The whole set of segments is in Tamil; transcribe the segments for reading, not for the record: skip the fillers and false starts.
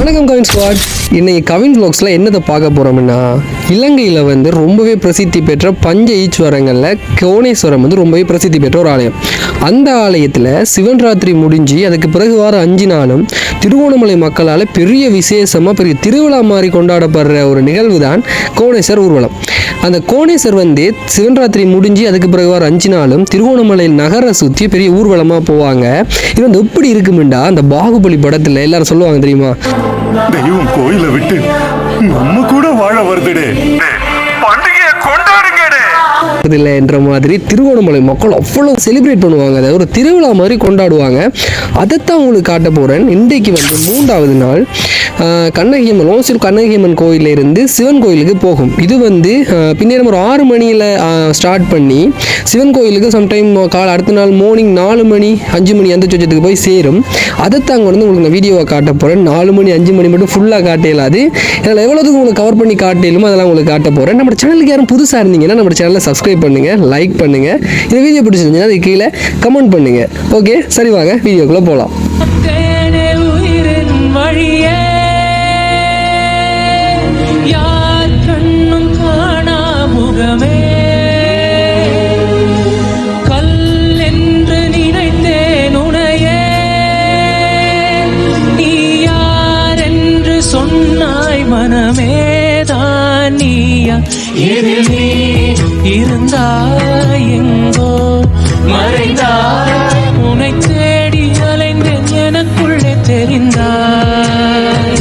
வணக்கம் கவின் ஸ்குவாட். இன்னைக்கு கவின் வ்ளாக்ஸில் என்னதை பார்க்க போகிறோம்னா, இலங்கையில் வந்து ரொம்பவே பிரசித்தி பெற்ற பஞ்ச ஈஸ்வரங்களில் கோணேஸ்வரம் வந்து ரொம்பவே பிரசித்தி பெற்ற ஒரு ஆலயம். அந்த ஆலயத்தில் சிவன் ராத்திரி முடிஞ்சு அதுக்கு பிறகு வார 5 நாளும் திருகோணமலை மக்களால் பெரிய விசேஷமாக பெரிய திருவிழா மாதிரி கொண்டாடப்படுற ஒரு நிகழ்வு தான் கோணேஸ்வர் ஊர்வலம். அந்த கோணேஸ்வர் வந்து சிவன் ராத்திரி முடிஞ்சு அதுக்கு பிறகு வார 5 நாளும் திருகோணமலை நகரை சுற்றி பெரிய ஊர்வலமாக போவாங்க. இது வந்து எப்படி இருக்குமுண்டா, அந்த பாகுபலி படத்தில் எல்லாரும் சொல்லுவாங்க தெரியுமா, தெய்வம் கோயிலை விட்டு நம்ம கூட வாழ வருதுடே, பண்டிகையை கொண்டாடுங்க இல்லை என்ற மாதிரி திருகோணமலை மக்கள் அவ்வளோ செலிப்ரேட் பண்ணுவாங்க. அதை ஒரு திருவிழா மாதிரி கொண்டாடுவாங்க. அதைத்தான் உங்களுக்கு காட்ட போகிறேன். இன்றைக்கு வந்து 3வது நாள் கண்ணகியம்மன் ஓசூர் கண்ணகியம்மன் கோயிலிருந்து சிவன் கோயிலுக்கு போகும். இது வந்து பின்னேறம் ஒரு 6 மணியில் ஸ்டார்ட் பண்ணி சிவன் கோயிலுக்கு சம்டைம் அடுத்த நாள் மார்னிங் 4 மணி 5 மணி அந்த சொச்சத்துக்கு போய் சேரும். அதைத்தாங்க வந்து உங்களுக்கு நான் வீடியோவை காட்ட போகிறேன். 4 மணி 5 மணி மட்டும் ஃபுல்லாக காட்டலாது. என்னால் எவ்வளோதுக்கு உங்களுக்கு கவர் பண்ணி காட்டலுமோ அதெல்லாம் உங்களுக்கு காட்ட போகிறேன். நம்ம சேனலுக்கு யாரும் புதுசாக இருந்தீங்கன்னா நம்ம சேனலை சப்ஸ்கிரைப் பண்ணுங்கள், லைக் பண்ணுங்கள். இந்த வீடியோ பிடிச்சிருந்தீங்கன்னா அது கீழே கமெண்ட் பண்ணுங்கள். ஓகே, சரி வாங்க வீடியோக்குள்ளே போகலாம். மனமேதான் நீயா, எதில் நீ இருந்தாய், எங்கோ மறைந்தாய், உன்னை தேடி அலைந்தேன், எனக்குள்ளே தெரிந்தாய்.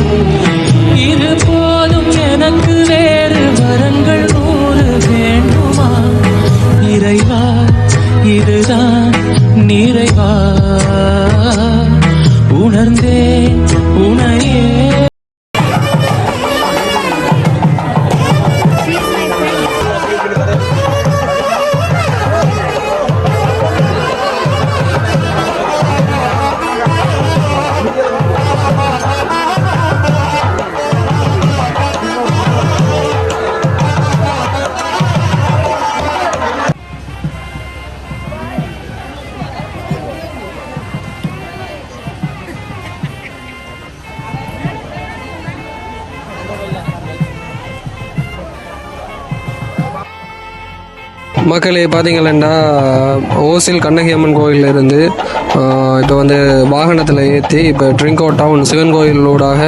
இது போதும் எனக்கு, வேறு வரங்கள் 100 வேண்டுமா? இறைவா, இதுதான் நிறைவா, உணர்ந்தேன் உனையே. மக்களே பார்த்தீங்களா, ஓசில் கண்ணகியம்மன் கோயிலிருந்து இப்போ வந்து வாகனத்தில் ஏற்றி இப்போ ட்ரிங்கோ டவுன் சிவன் கோயிலூடாக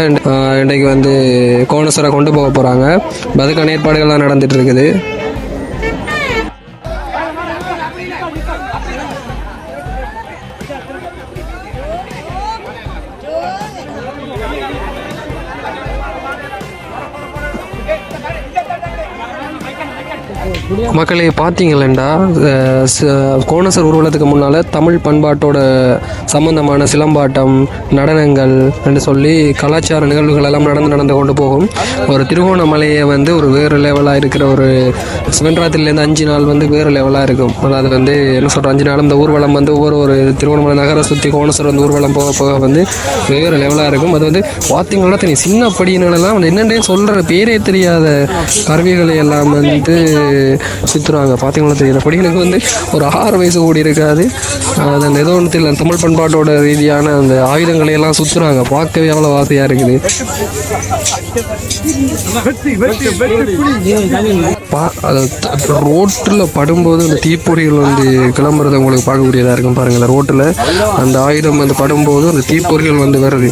இன்றைக்கு வந்து கோணேஸ்வரை கொண்டு போக போகிறாங்க. அதுக்கான ஏற்பாடுகள்லாம் நடந்துட்டு இருக்குது. மக்களே பார்த்தீங்களா, கோணேஸ்வர் ஊர்வலத்துக்கு முன்னால் தமிழ் பண்பாட்டோட சம்பந்தமான சிலம்பாட்டம், நடனங்கள் என்று சொல்லி கலாச்சார நிகழ்வுகள் எல்லாம் நடந்து கொண்டு போகும். ஒரு திருகோணமலையை வந்து ஒரு வேறு லெவலாக இருக்கிற ஒரு சிவன்ராத்திரிலேருந்து 5 நாள் வந்து வேறு லெவலாக இருக்கும். அது வந்து என்ன சொல்கிற 5 நாளும் இந்த ஊர்வலம் வந்து ஒரு திருகோணமலை நகரை சுற்றி கோணேஸ்வர் வந்து ஊர்வலம் போக போக வந்து வேறு லெவலாக இருக்கும். அது வந்து பார்த்தீங்கன்னா தனி சின்ன படியினெல்லாம் வந்து என்னென்னே சொல்கிற பேரே தெரியாத கருவிகளை எல்லாம் வந்து சுற்றுறாங்க. பார்த்தீங்கன்னா தெரியுற படிகளுக்கு வந்து ஒரு 6 வயசு கூடி இருக்காது. அந்த ஏதோ ஒன்று தெரியல, தமிழ் பண்பாட்டோட ரீதியான அந்த ஆயுதங்களை எல்லாம் சுற்றுறாங்க. பார்க்கவே அவ்வளோ ஆசையாக இருக்குது. ரோட்டில் படும்போது அந்த தீப்பொறிகள் வந்து கிளம்புறதை உங்களுக்கு பார்க்கக்கூடியதாக இருக்கும். பாருங்கள், ரோட்டில் அந்த ஆயுதம் வந்து படும்போது அந்த தீப்பொறிகள் வந்து வருது.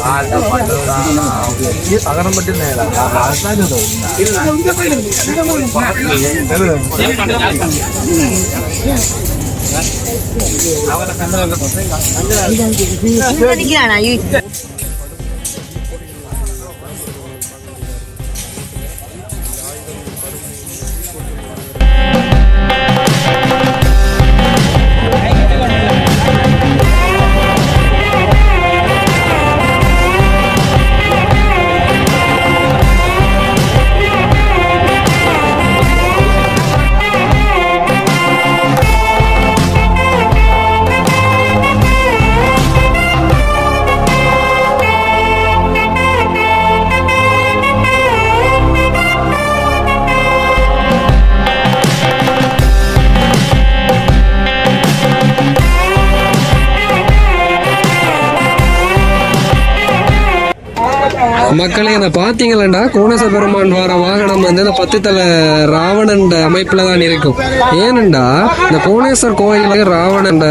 மக்களே என்ன பாத்தீங்களா, கோணேச பெருமான் வார வாகனம் வந்து இந்த 10 தலை ராவணன் அமைப்புல தான் இருக்கும். ஏனென்றா இந்த கோணேஸ்வர் கோயில ராவணன்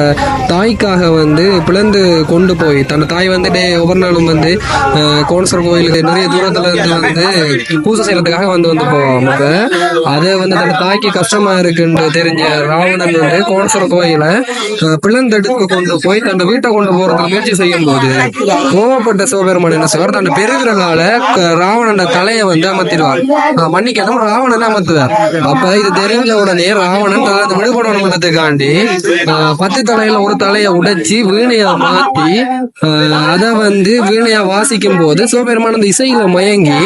தாய்க்காக வந்து பிளந்து கொண்டு போய் தன் தாய் வந்துட்டு ஒவ்வொரு நாளும் வந்து கோணேஸ்வர் கோயிலுக்கு நிறைய தூரத்துல இருந்து வந்து பூஜை செய்யறதுக்காக வந்து போவாங்க. அதை வந்து தன் தாய்க்கு கஷ்டமா இருக்குன்னு தெரிஞ்ச ராவணன் வந்து கோணேஸ்வர் கோயில பிளந்தெடுத்து கொண்டு போய் தன் வீட்டை கொண்டு போறதுக்கு முயற்சி செய்யும் போது கோவப்பட்ட சிவபெருமான் என்ன செய்வார், தன் பெருவிரலால ராவணன் தலையை வந்து அமர்த்திடுவார். மன்னிக்கணும், ராவணன் அமர்த்துவார். அப்ப இது தெரிஞ்ச உடனே ராவணன் தனது விடுபடணுன்றதுக்காண்டி 10 தலையில ஒரு தலையை உடைச்சி வீணையா மாத்தி அதை வந்து வீணையா வாசிக்கும் போது சிவபெருமான் அந்த இசையில மயங்கி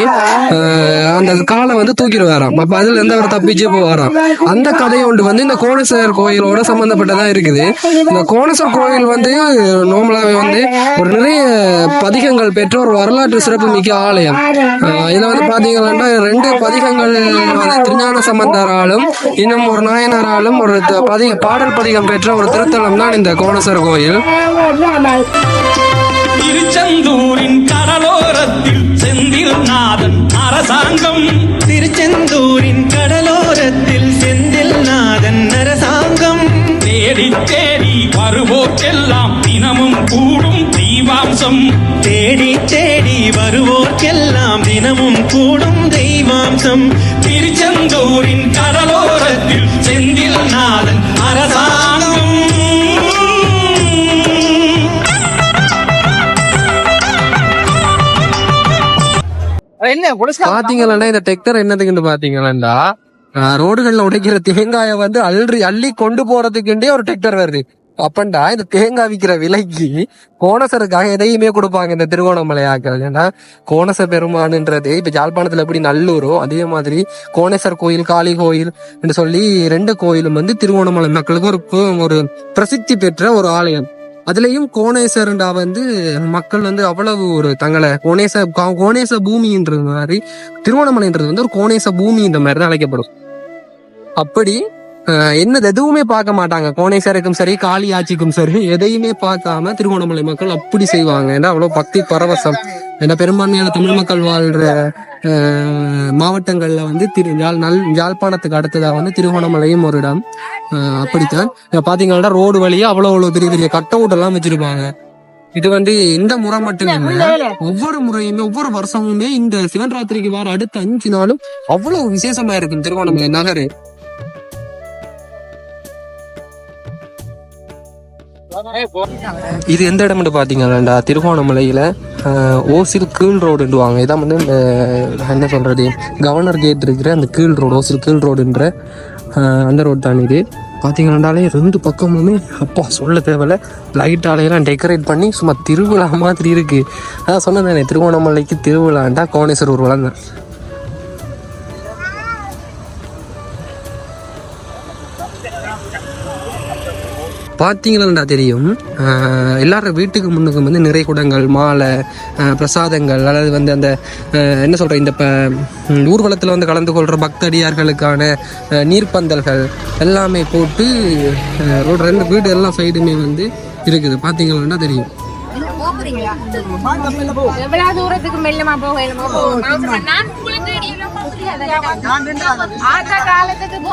அந்த காலை வந்து தூக்கிடுவாராம். அப்ப அதுல இருந்து அவர் தப்பிச்சு போவாராம். அந்த கதை ஒன்று வந்து இந்த கோணேஸ்வரர் கோயிலோட சம்பந்தப்பட்டதா இருக்குது. இந்த கோணேஸ்வரர் கோயில் வந்து நார்மலாவே வந்து ஒரு நிறைய பதிகங்கள் பெற்ற ஒரு வரலாற்று சிறப்பு மிக்க ஆலயம். இதுல வந்து பாத்தீங்கன்னா 2 பதிகங்கள் வந்து திருஞான சம்பந்தராலும் இன்னும் ஒரு நாயனாராலும் ஒரு பாடல் பதிகம் பெற்ற ஒரு திருத்தலம் தான் இந்த கோணேஸ்வரர் கோயில். திருச்செந்தூரின் கடலோரத்தில் செந்தில் நாதன் அரசாங்கம். திருச்செந்தூரின் கடலோரத்தில் செந்தில் நாதன் அரசாங்கம். தேடி தேடி வருவோர்க்கெல்லாம் தினமும் கூடும் தெய்வாம்சம். தேடி தேடி வருவோர்க்கெல்லாம் தினமும் கூடும் தெய்வாம்சம். திருச்செந்தூரின் கடலோரத்தில் செந்தில் நாதன் அரசாங்கம். பாத்தீங்களா இந்த டெக்டர் என்னதுக்குன்னு பாத்தீங்களா, ரோடுகள்ல உடைக்கிற தேங்காய வந்து அள்ளி கொண்டு போறதுக்குண்டே ஒரு டெக்டர் வருது. அப்பண்டா இந்த தேங்காய் விற்கிற விலைக்கு கோணேசருக்காக எதையுமே கொடுப்பாங்க இந்த திருகோணமலையாக்கள். ஏன்னா கோணேச பெருமானுன்றது இப்ப யாழ்ப்பாணத்துல எப்படி நல்லூரோ அதே மாதிரி கோணேசர் கோயில், காளி கோயில் என்று சொல்லி 2 கோயிலும் வந்து திருகோணமலை மக்களுக்கு ஒரு பிரசித்தி பெற்ற ஒரு ஆலயம். அதுலயும் கோணேசர்ண்டா வந்து மக்கள் வந்து அவ்வளவு ஒரு தங்களை கோணேச பூமின்றது மாதிரி திருவண்ணாமலைன்றது வந்து ஒரு கோணேச பூமி இந்த மாதிரி தான் அழைக்கப்படும். அப்படி என்னது எதுவுமே பார்க்க மாட்டாங்க. கோணேசருக்கும் சரி காளி ஆட்சிக்கும் சரி எதையுமே பார்க்காம திருகோணமலை மக்கள் அப்படி செய்வாங்க. ஏன்னா அவ்வளவு பக்தி பரவசம். ஏன்னா பெரும்பான்மையான தமிழ் மக்கள் வாழ்ற மாவட்டங்கள்ல வந்து யாழ்ப்பாணத்துக்கு அடுத்ததா வந்து திருகோணமலையும் ஒரு இடம். அப்படித்தான் பாத்தீங்கன்னா ரோடு வழியா அவ்வளவு பெரிய பெரிய கட் அவுட் எல்லாம் வச்சிருப்பாங்க. இது வந்து இந்த முறை மட்டும் இல்ல, ஒவ்வொரு முறையுமே ஒவ்வொரு வருஷமுமே இந்த சிவன் ராத்திரிக்கு வார அடுத்த 5 நாளும் அவ்வளவு விசேஷமா இருக்கும் திருகோணமலை நகரு. இது எந்த இடம்னு பாத்தீங்கன்னா திருகோணமலையில ஓசில் கீழ் ரோடுவாங்க. இதான் வந்து என்ன சொல்றது, கவர்னர் கேட் இருக்கிற அந்த கீழ் ரோடு, ஓசில் கீழ் ரோடுன்ற அந்த ரோடு தான் இது. பார்த்தீங்கன்னாலே 2 பக்கமுமே அப்பா சொல்ல தேவையில்ல, லைட்டாலையெல்லாம் டெக்கரேட் பண்ணி சும்மா திருவிழா மாதிரி இருக்கு. அதான் சொன்னேன், திருகோணமலைக்கு திருவிழாண்டா கோணேஸ்வர் ஊர்வலம் தான். பார்த்தீங்களா தெரியும், எல்லாரும் வீட்டுக்கு முன்னுக்கு வந்து நிறைய குடங்கள், மாலை, பிரசாதங்கள், அதாவது வந்து அந்த என்ன சொல்கிற இந்த ஊர்வலத்தில் வந்து கலந்து கொள்கிற பக்தடியார்களுக்கான நீர்ப்பந்தல்கள் எல்லாமே போட்டு ரோடு 2 வீடு எல்லா சைடுமே வந்து இருக்குது. பார்த்தீங்கன்னா தெரியும். தூரத்துக்கு மெல்லமா காலத்துக்கு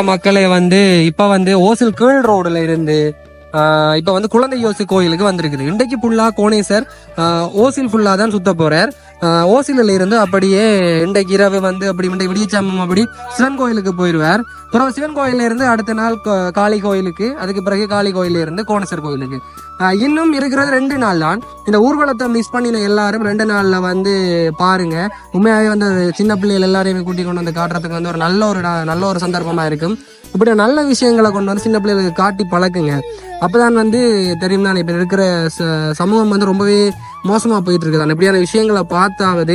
மக்களை வந்து இப்ப வந்து ஓசில் கீழ் ரோடுல இருந்து இப்ப வந்து குழந்தை யோசி கோயிலுக்கு வந்திருக்குது. இன்றைக்கு ஃபுல்லா கோணேசர் ஓசில் ஃபுல்லா தான் சுத்த போறார். ஓசிலில் இருந்து அப்படியே இன்றைக்கு இரவு வந்து அப்படி இன்றைக்கு விடியச்சாமம் அப்படி சிவன் கோயிலுக்கு போயிடுவார். பிறகு சிவன் கோயில இருந்து அடுத்த நாள் காளி கோயிலுக்கு, அதுக்கு பிறகு காளி கோயில இருந்து கோணேஸ்வர் கோயிலுக்கு. இன்னும் இருக்கிறது 2 நாள் தான். இந்த ஊர்வலத்தை மிஸ் பண்ணின எல்லாரும் 2 நாள்ல வந்து பாருங்க. உண்மையாகவே வந்து சின்ன பிள்ளைகள் எல்லாரையுமே கூட்டி கொண்டு வந்து காட்டுறதுக்கு வந்து ஒரு நல்ல ஒரு சந்தர்ப்பமா இருக்கும். இப்படி நல்ல விஷயங்களை கொண்டு வந்து சின்ன பிள்ளைகளுக்கு காட்டி பழக்குங்க. அப்பதான் வந்து தெரியும் தான் இப்ப இருக்கிற சமூகம் வந்து ரொம்பவே மோசமா போயிட்டு இருக்குதான். இப்படியான விஷயங்களை பார்த்தாவது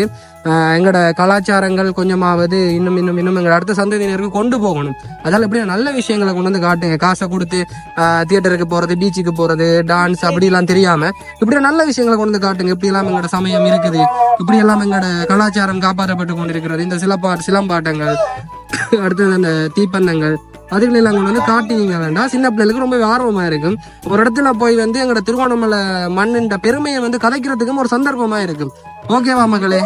எங்களோட கலாச்சாரங்கள் கொஞ்சமாவது இன்னும் எங்களோட அடுத்த சந்ததியினருக்கு கொண்டு போகணும். அதனால இப்படியா நல்ல விஷயங்களை கொண்டு வந்து காட்டுங்க. காசை கொடுத்து தியேட்டருக்கு போறது, பீச்சுக்கு போறது, டான்ஸ் அப்படிலாம் தெரியாம இப்படியா நல்ல விஷயங்களை கொண்டு வந்து காட்டுங்க. இப்படி எல்லாம் எங்களோட சமயம் இருக்குது, இப்படி எல்லாம் எங்களோட கலாச்சாரம் காப்பாற்றப்பட்டு கொண்டிருக்கிறது. இந்த சிலம்பாட்டங்கள், அடுத்தது அந்த தீப்பந்தங்கள், அதுகளெல்லாம் கொண்டு வந்து காட்டினீங்க வேண்டாம். சின்ன பிள்ளைகளுக்கு ரொம்ப ஆர்வமா இருக்கும். ஒரு இடத்துல போய் வந்து எங்களோட திருவண்ணாமலை மண்ணின் பெருமையை வந்து கதைக்கிறதுக்கும் ஒரு சந்தர்ப்பமா இருக்கும். ஓகேவா மக்களே?